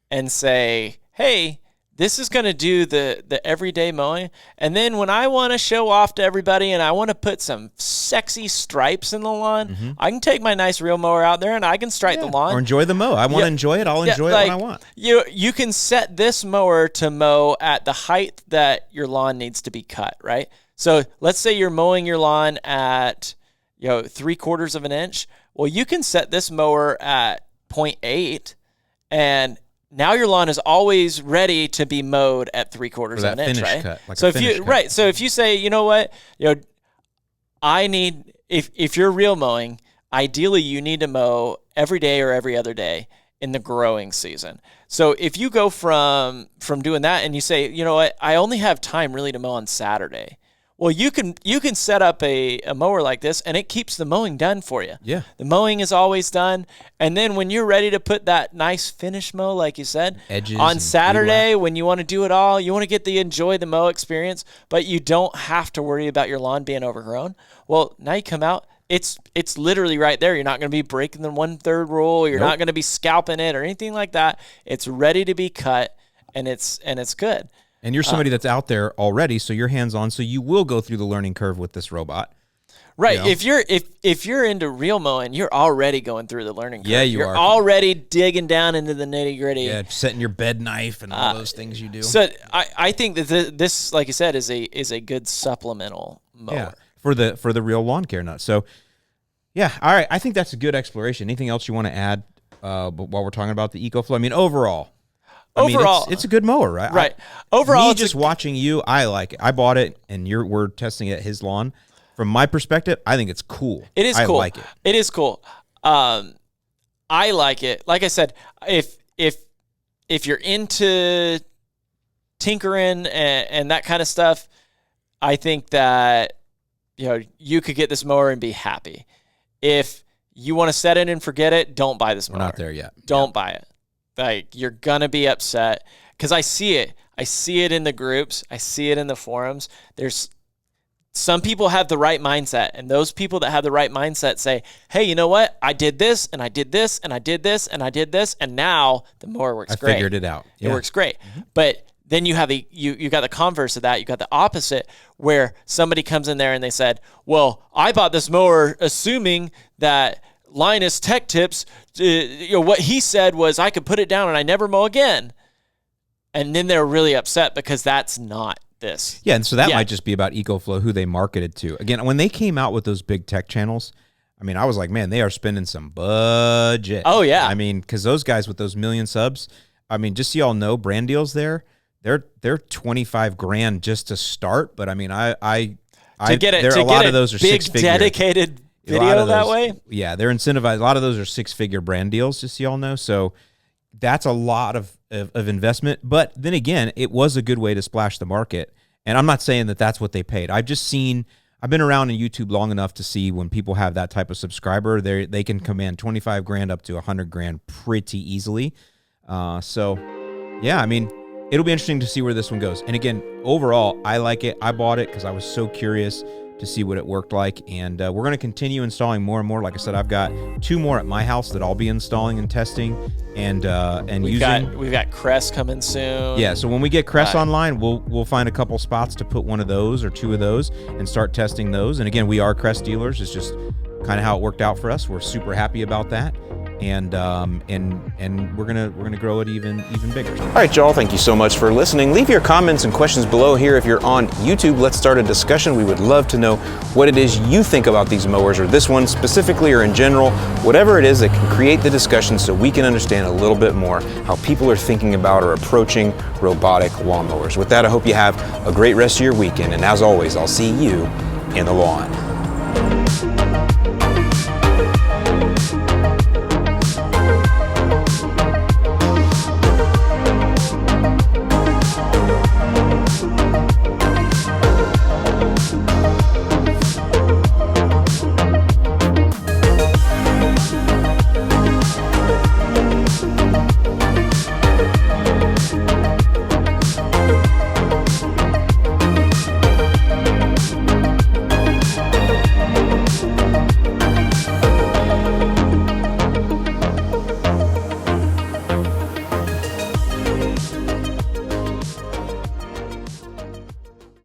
and say, hey, this is going to do the everyday mowing. And then when I want to show off to everybody and I want to put some sexy stripes in the lawn, I can take my nice reel mower out there and I can stripe the lawn. Or enjoy the mow. I want to enjoy it. I'll enjoy it when I want. You can set this mower to mow at the height that your lawn needs to be cut, right? So let's say you're mowing your lawn at 3/4 of an inch. Well, you can set this mower at 0.8, and now your lawn is always ready to be mowed at 3/4 of an inch, right? Cut, like so if you say, you know what, I need, if you're real mowing, ideally you need to mow every day or every other day in the growing season. So if you go from doing that and you say, you know what, I only have time really to mow on Saturday. Well, you can set up a mower like this, and it keeps the mowing done for you. Yeah. The mowing is always done. And then when you're ready to put that nice finish mow, like you said, edges on Saturday, when you want to do it all, you want to get the enjoy the mow experience, but you don't have to worry about your lawn being overgrown. Well, now you come out, it's literally right there. You're not going to be breaking the 1/3 rule. You're not going to be scalping it or anything like that. It's ready to be cut, and it's good. And you're somebody that's out there already, so you're hands-on, so you will go through the learning curve with this robot. Right. If you're into real mowing, you're already going through the learning curve. Yeah, you're already digging down into the nitty-gritty. Yeah, setting your bed knife and all those things you do. So I think that this, like you said, is a good supplemental mower. Yeah, for the real lawn care nut. So, yeah, all right. I think that's a good exploration. Anything else you want to add while we're talking about the EcoFlow? I mean, overall, it's a good mower, right? Right. Overall, just watching you, I like it. I bought it, and we're testing it at his lawn. From my perspective, I think it's cool. It is cool. I like it. It is cool. I like it. Like I said, if you're into tinkering and that kind of stuff, I think that you could get this mower and be happy. If you want to set it and forget it, don't buy this mower. We're not there yet. Don't buy it. Like, you're gonna be upset because I see it. I see it in the groups. I see it in the forums. There's some people have the right mindset, and those people that have the right mindset say, hey, you know what? I did this, and I did this, and I did this, and I did this, and now the mower works great. I figured it out. Yeah. It works great. But then you have you got the converse of that. You got the opposite, where somebody comes in there and they said, well, I bought this mower assuming that Linus Tech Tips, what he said was I could put it down and I never mow again. And then they're really upset because that's not this. Yeah, and so that might just be about EcoFlow, who they marketed to. Again, when they came out with those big tech channels, I mean, I was like, man, they are spending some budget. Oh, yeah. I mean, because those guys with those million subs, I mean, just so y'all know, brand deals there, they're $25,000 just to start. But I mean, a lot of those are big six-figure. Dedicated video that way? Yeah, they're incentivized. A lot of those are six-figure brand deals, just so y'all know. So that's a lot of investment. But then again, it was a good way to splash the market. And I'm not saying that that's what they paid. I've been around in YouTube long enough to see when people have that type of subscriber, they can command $25,000 up to $100,000 pretty easily. So yeah, I mean, it'll be interesting to see where this one goes. And again, overall, I like it. I bought it because I was so curious to see what it worked like, and we're going to continue installing more and more. Like I said, I've got 2 more at my house that I'll be installing and testing, and using. We've got Crest coming soon. Yeah, so when we get Crest online, we'll find a couple spots to put one of those or 2 of those and start testing those. And again, we are Crest dealers. It's just kind of how it worked out for us. We're super happy about that. And we're gonna grow it even bigger. All right, y'all, thank you so much for listening. Leave your comments and questions below here. If you're on YouTube, let's start a discussion. We would love to know what it is you think about these mowers, or this one specifically, or in general, whatever it is that can create the discussion so we can understand a little bit more how people are thinking about or approaching robotic lawnmowers. With that, I hope you have a great rest of your weekend, and as always, I'll see you in the lawn.